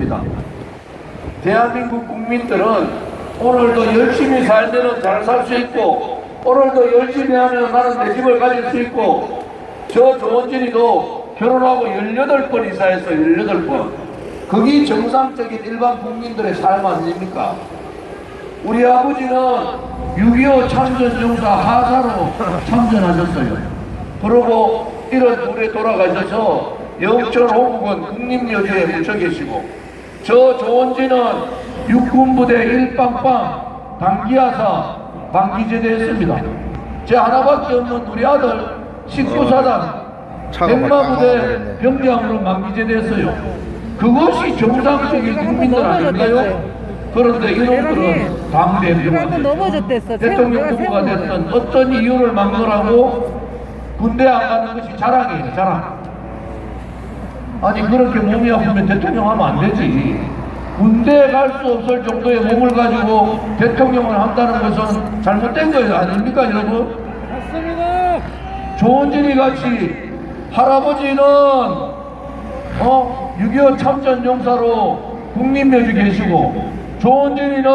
있습니다. 대한민국 국민들은 오늘도 열심히 살면 잘 살 수 있고, 오늘도 열심히 하면 나는 내 집을 가질 수 있고, 저 조원진이도 결혼하고 18번 이사했어요. 18번. 그게 정상적인 일반 국민들의 삶 아닙니까? 우리 아버지는 6.25 참전용사 하사로 참전하셨어요. 그러고 1월 2일에 돌아가셔서 영천 호국은 국립묘지에 묻혀 계시고, 저 조원진은 육군부대 1빵빵 단기하사 방기제대했습니다. 제 하나밖에 없는 우리 아들 19사단 백마부대 병장으로 만기제대했어요. 그것이 정상적인 국민들 아닌가요? 그런데 이놈들은 당대표가 됐든 대통령 후보가 됐든 어떤 이유를 막론하고 군대 안 가는 것이 자랑이에요. 자랑. 아니 그렇게 몸이 아프면 대통령 하면 안 되지. 군대에 갈 수 없을 정도의 몸을 가지고 대통령을 한다는 것은 잘못된 거예요. 아닙니까 여러분? 맞습니다. 조원진이 같이 할아버지는 6.25 참전용사로 국립묘지 계시고, 조원진이는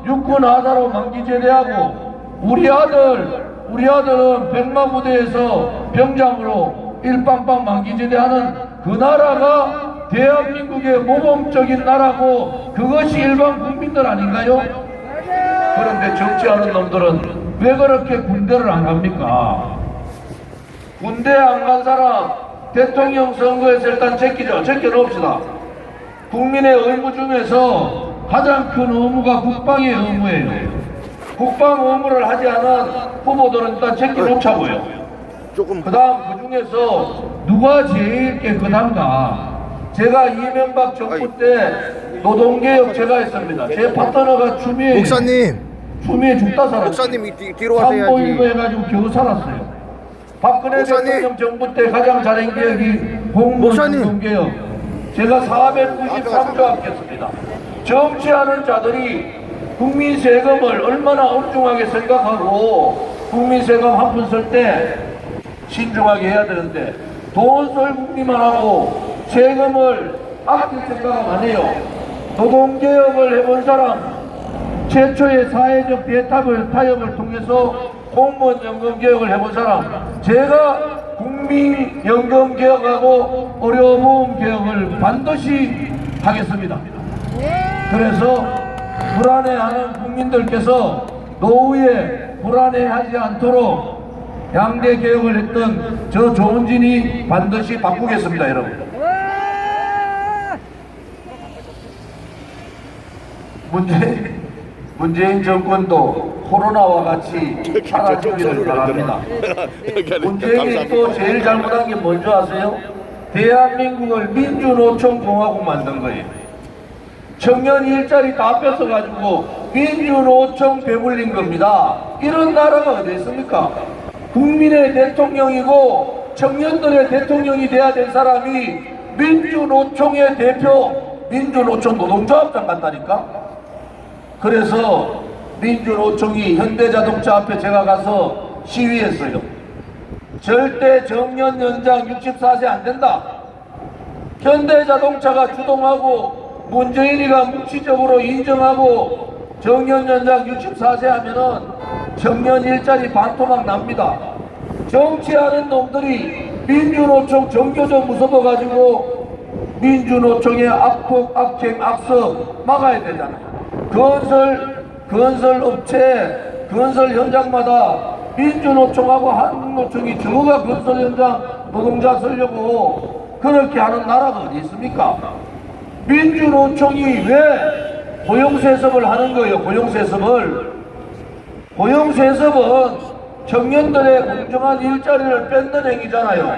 육군 하사로 만기제대하고, 우리 아들은 백마부대에서 병장으로 1빵빵 만기제대하는 그 나라가 대한민국의 모범적인 나라고, 그것이 일반 국민들 아닌가요? 그런데 정치하는 놈들은 왜 그렇게 군대를 안 갑니까? 군대 안 간 사람 대통령 선거에서 일단 제껴놓읍시다. 국민의 의무 중에서 가장 큰 의무가 국방의 의무예요. 국방 의무를 하지 않은 후보들은 일단 제껴놓자고요. 그 다음 그 중에서 누가 제일 깨끗한가? 제가 이명박 정부 때 노동개혁 제가 했습니다. 제 파트너가 추미애 죽다 살았어요. 목사님 뒤로 하셔야지. 삼보일보 해가지고 겨우 살았어요. 박근혜 목사님. 대통령 정부 때 가장 잘한 개혁이 공무원 노동개혁. 제가 493조 아꼈습니다. 정치하는 자들이 국민 세금을 얼마나 엄중하게 생각하고 국민 세금 한 푼 쓸 때 신중하게 해야 되는데, 돈 쏠 국리만 하고 세금을 아낄 생각 안 해요. 노동개혁을 해본 사람, 최초의 사회적 타협을 통해서 공무원 연금 개혁을 해본 사람, 제가 국민연금 개혁하고 의료보험 개혁을 반드시 하겠습니다. 그래서 불안해하는 국민들께서 노후에 불안해하지 않도록 양대 개혁을 했던 저 조원진이 반드시 바꾸겠습니다, 여러분. 문재인 정권도 코로나와 같이 살아주기를 바랍니다. 문재인이 또 제일 잘못한 게 뭔지 아세요? 대한민국을 민주노총공화국 만든 거예요. 청년 일자리 다 뺏어가지고 민주노총 배불린 겁니다. 이런 나라가 어디 있습니까? 국민의 대통령이고 청년들의 대통령이 돼야 될 사람이 민주노총의 대표, 민주노총 노동조합장 같다니까? 그래서 민주노총이 현대자동차 앞에 제가 가서 시위했어요. 절대 정년 연장 64세 안 된다. 현대자동차가 주동하고 문재인이가 묵시적으로 인정하고 정년 연장 64세 하면은 청년 일자리 반토막 납니다. 정치하는 놈들이 민주노총 정교조 무서워가지고 민주노총의 악폭, 악행, 악서 막아야 되잖아요. 건설업체, 건설 현장마다 민주노총하고 한국노총이 저거가 건설 현장 노동자 쓰려고 그렇게 하는 나라가 어디 있습니까? 민주노총이 왜 고용세습을 하는 거예요? 고용세습은 청년들의 공정한 일자리를 뺏는 행위잖아요.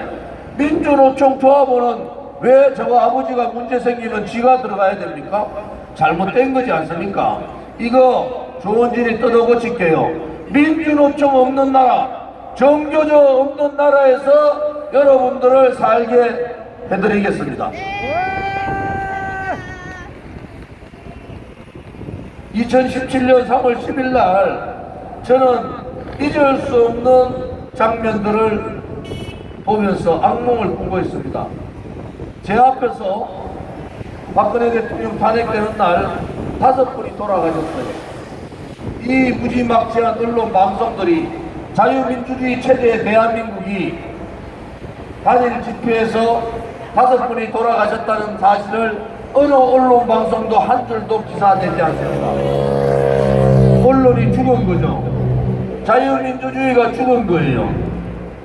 민주노총 조합원은 왜 저거 아버지가 문제 생기면 지가 들어가야 됩니까? 잘못된 거지 않습니까? 이거 조원진이 뜯어고칠게요. 민주노총 없는 나라, 정교조 없는 나라에서 여러분들을 살게 해드리겠습니다. 2017년 3월 10일 날 저는 잊을 수 없는 장면들을 보면서 악몽을 꾸고 있습니다. 제 앞에서 박근혜 대통령 탄핵되는 날 5분이 돌아가셨어요. 이 무지막지한 언론 방송들이 자유민주주의 체제의 대한민국이 단일 집회에서 5분이 돌아가셨다는 사실을 어느 언론 방송도 한 줄도 기사되지 않습니다. 언론이 죽은 거죠. 자유민주주의가 죽은 거예요.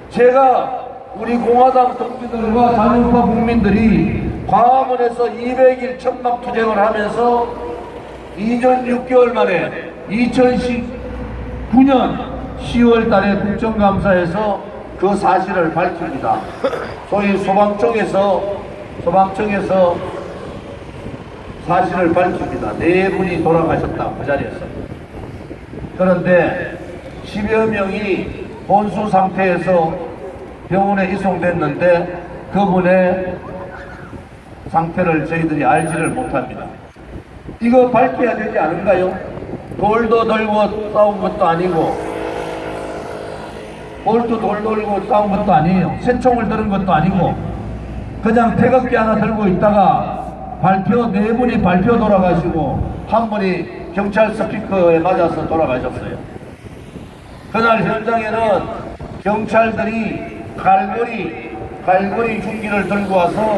제가 우리 공화당 동지들과 자유우파 국민들이 광화문에서 200일 천막투쟁을 하면서 2년 6개월 만에 2019년 10월 달에 국정감사에서 그 사실을 밝힙니다. 소위 소방청에서 사실을 밝힙니다. 4분이 돌아가셨다. 그 자리에서. 그런데 10여 명이 혼수 상태에서 병원에 이송됐는데 그분의 상태를 저희들이 알지를 못합니다. 이거 밝혀야 되지 않은가요? 돌도 들고 싸운 것도 아니고 돌도 돌 돌고 싸운 것도 아니에요. 새총을 들은 것도 아니고 그냥 태극기 하나 들고 있다가 발표 4분이 발표 돌아가시고 한 분이 경찰 스피커에 맞아서 돌아가셨어요. 그날 현장에는 경찰들이 갈고리 중기를 들고 와서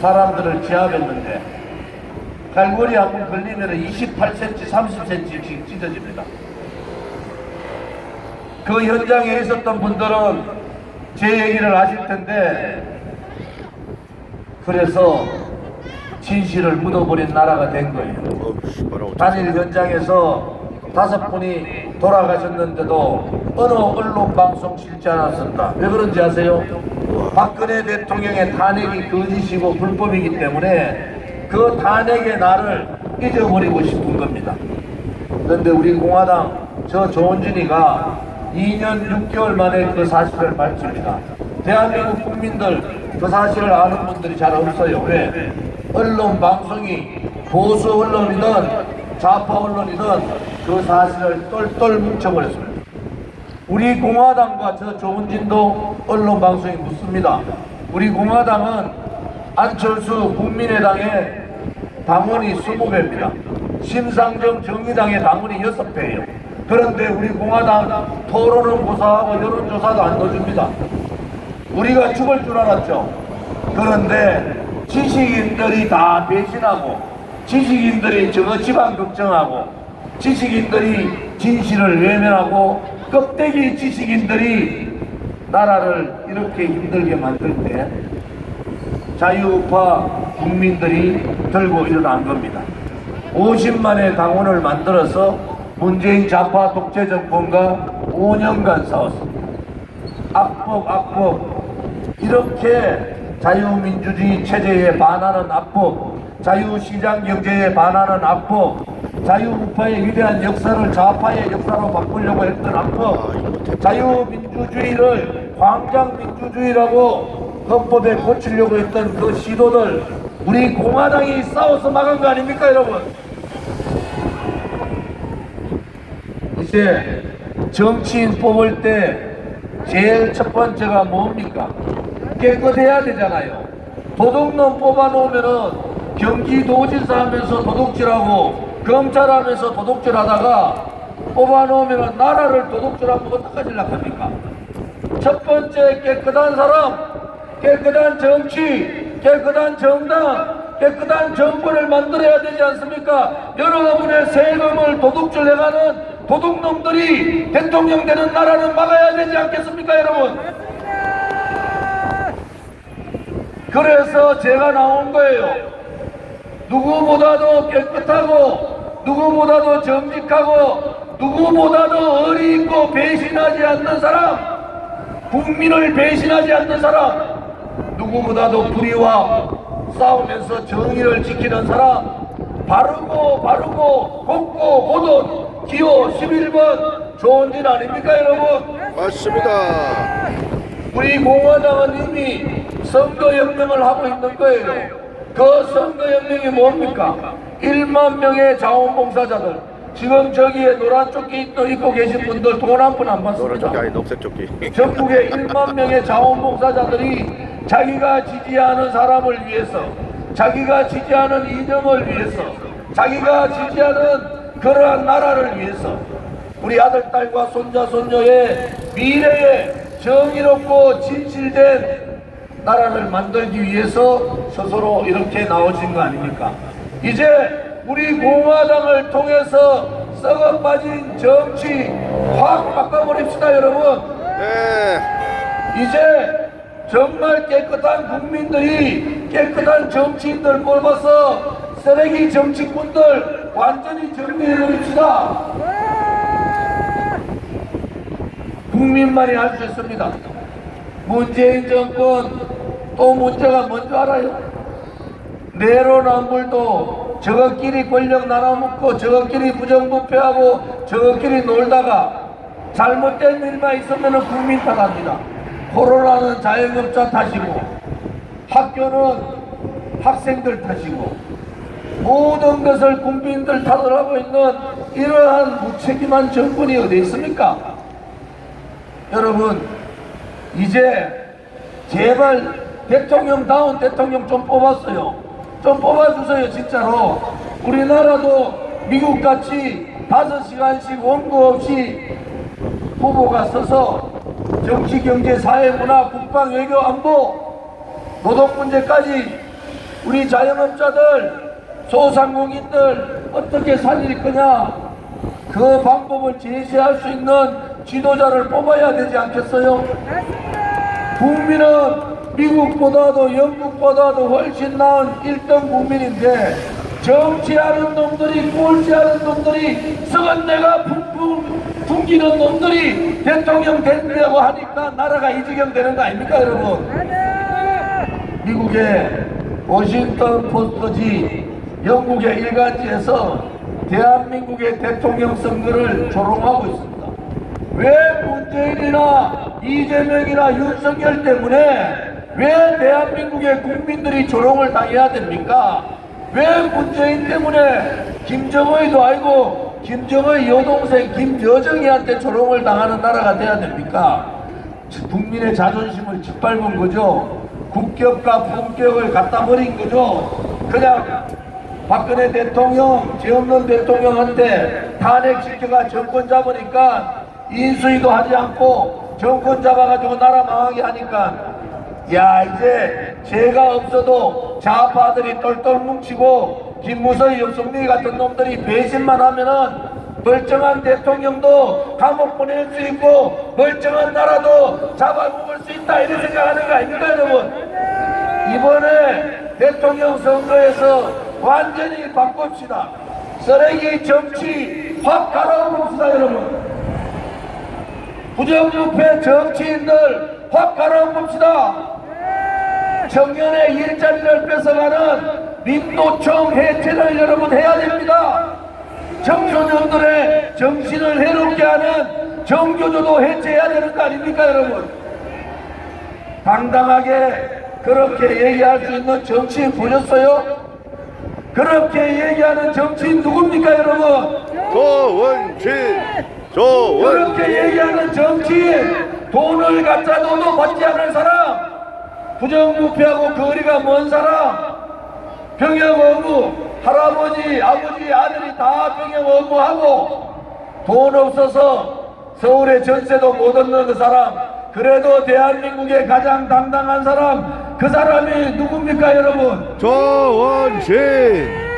사람들을 제압했는데 갈고리 한 번 걸리면 28cm, 30cm씩 찢어집니다. 그 현장에 있었던 분들은 제 얘기를 아실 텐데 그래서 진실을 묻어버린 나라가 된 거예요. 단일 현장에서 5분이 돌아가셨는데도 어느 언론 방송 실지 않았습니다. 왜 그런지 아세요? 박근혜 대통령의 탄핵이 거짓이고 불법이기 때문에 그 탄핵의 날을 잊어버리고 싶은 겁니다. 그런데 우리 공화당 저 조원준이가 2년 6개월 만에 그 사실을 밝힙니다. 대한민국 국민들 그 사실을 아는 분들이 잘 없어요. 왜? 언론 방송이 보수 언론이든 좌파 언론이든 그 사실을 똘똘 뭉쳐버렸습니다. 우리 공화당과 저 조원진도 언론 방송이 묻습니다. 우리 공화당은 안철수 국민의당의 당원이 20배입니다. 심상정 정의당의 당원이 6배예요. 그런데 우리 공화당 토론은 고사하고 여론조사도 안 넣어줍니다. 우리가 죽을 줄 알았죠. 그런데 지식인들이 다 배신하고 지식인들이 저거 지방 걱정하고 지식인들이 진실을 외면하고 껍데기 지식인들이 나라를 이렇게 힘들게 만들 때 자유우파 국민들이 들고 일어난 겁니다. 50만의 당원을 만들어서 문재인 좌파 독재 정권과 5년간 싸웠습니다. 악법 이렇게 자유민주주의 체제에 반하는 악법, 자유시장 경제에 반하는 악법, 자유우파의 위대한 역사를 좌파의 역사로 바꾸려고 했던 악법, 자유민주주의를 광장민주주의라고 헌법에 고치려고 했던 그 시도들 우리 공화당이 싸워서 막은 거 아닙니까 여러분? 이제 정치인 뽑을 때 제일 첫 번째가 뭡니까? 깨끗해야 되잖아요. 도둑놈 뽑아놓으면은 경기도지사 하면서 도둑질하고 검찰 하면서 도둑질하다가 뽑아놓으면은 나라를 도둑질하면 어떡하실라 합니까? 첫 번째 깨끗한 사람, 깨끗한 정치, 깨끗한 정당, 깨끗한 정부를 만들어야 되지 않습니까? 여러분의 세금을 도둑질해가는 도둑놈들이 대통령 되는 나라는 막아야 되지 않겠습니까 여러분? 그래서 제가 나온 거예요. 누구보다도 깨끗하고 누구보다도 정직하고 누구보다도 어리 있고 배신하지 않는 사람, 국민을 배신하지 않는 사람, 누구보다도 불의와 싸우면서 정의를 지키는 사람, 바르고 곱고 고돈 기호 11번 조원진 아닙니까 여러분? 맞습니다. 우리 공화당은 이미 선거혁명을 하고 있는 거예요. 그 선거혁명이 뭡니까? 1만 명의 자원봉사자들, 지금 저기에 노란 조끼 입고 계신 분들 돈 한 푼 안 받습니다. 노란 조끼 아니 녹색 조끼. 전국의 1만 명의 자원봉사자들이 자기가 지지하는 사람을 위해서 자기가 지지하는 이념을 위해서, 자기가 지지하는 그러한 나라를 위해서, 우리 아들, 딸과 손자, 손녀의 미래에 정의롭고 진실된 나라를 만들기 위해서 스스로 이렇게 나오신 거 아닙니까? 이제 우리 공화당을 통해서 썩어 빠진 정치 확 바꿔버립시다, 여러분. 네. 이제 정말 깨끗한 국민들이 깨끗한 정치인들 뽑아서 쓰레기 정치꾼들 완전히 정리해버립시다. 국민만이 할 수 있습니다. 문재인 정권 또 문제가 뭔지 알아요? 내로남불도 저것끼리 권력 나눠먹고 저것끼리 부정부패하고 저것끼리 놀다가 잘못된 일만 있으면 국민 탓합니다. 코로나는 자영업자 탓이고 학교는 학생들 탓이고 모든 것을 국민들 탓을 하고 있는 이러한 무책임한 정권이 어디 있습니까? 여러분, 이제 제발 대통령다운 대통령 좀 뽑았어요. 좀 뽑아주세요. 진짜로 우리나라도 미국같이 5시간씩 원고 없이 후보가 서서 정치, 경제, 사회, 문화, 국방, 외교, 안보, 노동 문제까지 우리 자영업자들, 소상공인들 어떻게 살릴 거냐, 그 방법을 제시할 수 있는 지도자를 뽑아야 되지 않겠어요? 국민은 미국보다도 영국보다도 훨씬 나은 1등 국민인데 정치하는 놈들이, 꼴찌하는 놈들이, 썩은 내가 풍풍 풍기는 놈들이 대통령 된다고 하니까 나라가 이 지경 되는 거 아닙니까, 여러분? 미국의 워싱턴 포스트지, 영국의 일간지에서 대한민국의 대통령 선거를 조롱하고 있습니다. 왜 문재인이나 이재명이나 윤석열 때문에 왜 대한민국의 국민들이 조롱을 당해야 됩니까? 왜 문재인 때문에 김정의도 아니고 김정의 여동생 김여정이한테 조롱을 당하는 나라가 돼야 됩니까? 국민의 자존심을 짓밟은 거죠. 국격과 품격을 갖다 버린 거죠. 그냥 박근혜 대통령, 죄 없는 대통령한테 탄핵시켜가 정권 잡으니까 인수위도 하지 않고 정권 잡아가지고 나라 망하게 하니까, 야, 이제 죄가 없어도 좌파들이 똘똘 뭉치고 김무성, 윤석열 같은 놈들이 배신만 하면은 멀쩡한 대통령도 감옥 보낼 수 있고 멀쩡한 나라도 잡아먹을 수 있다, 이런 생각하는 거 아닙니까, 여러분? 이번에 대통령 선거에서 완전히 바꿉시다. 쓰레기 정치 확 갈아엎읍시다, 여러분. 부정부패 정치인들 확 갈아엎읍시다. 청년의 일자리를 뺏어가는 민노총 해체를 여러분 해야 됩니다. 청소년들의 정신을 해롭게 하는 정교조도 해체해야 되는 거 아닙니까, 여러분? 당당하게 그렇게 얘기할 수 있는 정치인 보셨어요? 그렇게 얘기하는 정치인 누굽니까, 여러분? 조원진. 그렇게 얘기하는 정치인, 돈을 갖다 줘도 받지 않을 사람, 부정부패하고 거리가 먼 사람, 병역 의무, 할아버지, 아버지, 아들이 다 병역 의무하고 돈 없어서 서울에 전세도 못 얻는 그 사람, 그래도 대한민국의 가장 당당한 사람, 그 사람이 누굽니까, 여러분? 조원진.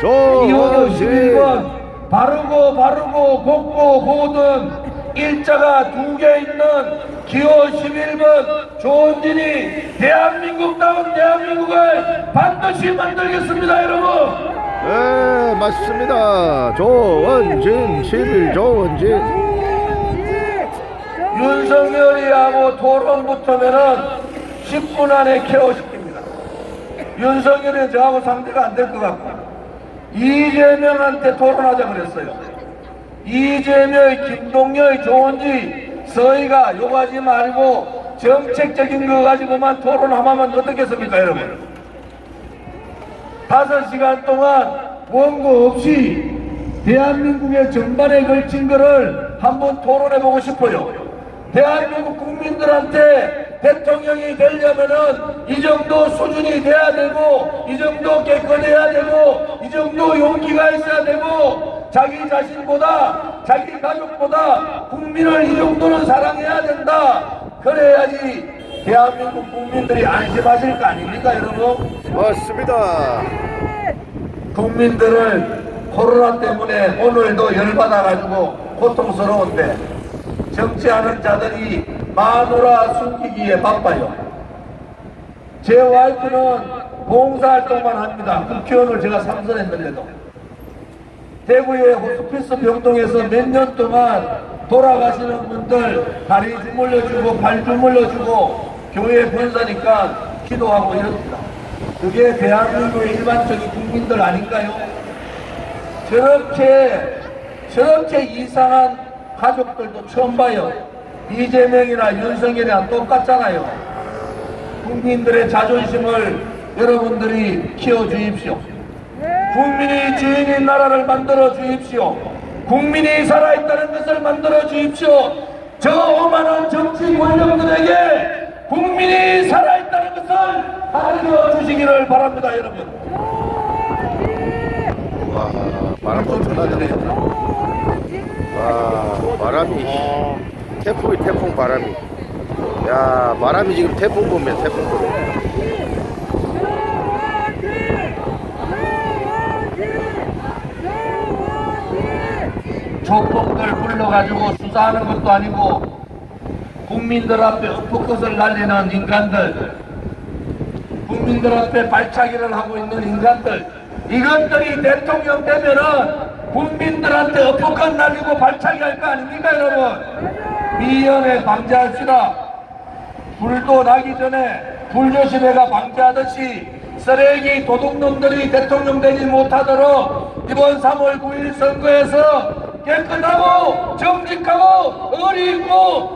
이호도 11번 바르고 곱고 고든 일자가 2개 있는 기호 11번 조원진이 대한민국다운 대한민국을 반드시 만들겠습니다, 여러분. 네, 맞습니다. 조원진, 11조원진. 윤석열이 하고 토론 붙으면은 10분 안에 KO시킵니다. 윤석열이 저하고 상대가 안 될 것 같고 이재명한테 토론하자 그랬어요. 이재명, 김동열, 조원지, 서희가 욕하지 말고 정책적인 거 가지고만 토론하면 어떻겠습니까, 여러분? 5시간 동안 원고 없이 대한민국의 전반에 걸친 거를 한번 토론해보고 싶어요. 대한민국 국민들한테 대통령이 되려면은 이 정도 수준이 돼야 되고, 이 정도 깨끗해야 되고, 이 정도 용기가 있어야 되고, 자기 자신보다, 자기 가족보다 국민을 이 정도는 사랑해야 된다. 그래야지 대한민국 국민들이 안심하실 거 아닙니까, 여러분? 맞습니다. 국민들을 코로나 때문에 오늘도 열받아가지고 고통스러운데 정치하는 자들이 마누라 숨기기에 바빠요. 제 와이프는 봉사활동만 합니다. 국회의원을 제가 삼선했는데도 대구의 호스피스 병동에서 몇 년 동안 돌아가시는 분들 다리 주물러주고 발 주물러주고 교회 본사니까 기도하고 이럽니다. 그게 대한민국의 일반적인 국민들 아닌가요? 저렇게 이상한 가족들도 처음 봐요. 이재명이나 윤석열이랑 똑같잖아요. 국민들의 자존심을 여러분들이 키워주십시오. 국민이 주인인 나라를 만들어 주십시오. 국민이 살아있다는 것을 만들어 주십시오. 저 오만한 정치 권력들에게 국민이 살아있다는 것을 알려주시기를 바랍니다, 여러분. 와, 바람 엄청나네. 와, 바람이. 태풍이 태풍 바람이. 야, 바람이 지금 태풍 보면 태풍 보면. 족복들 불러가지고 수사하는 것도 아니고 국민들 앞에 엎어컷을 날리는 인간들, 국민들 앞에 발차기를 하고 있는 인간들, 이것들이 대통령 되면은 국민들한테 엎어컷 날리고 발차기 할 거 아닙니까, 여러분? 미연에 방지합시다. 불도 나기 전에 불조심해가 방지하듯이 쓰레기 도둑놈들이 대통령 되지 못하도록 이번 3월 9일 선거에서 깨끗하고 정직한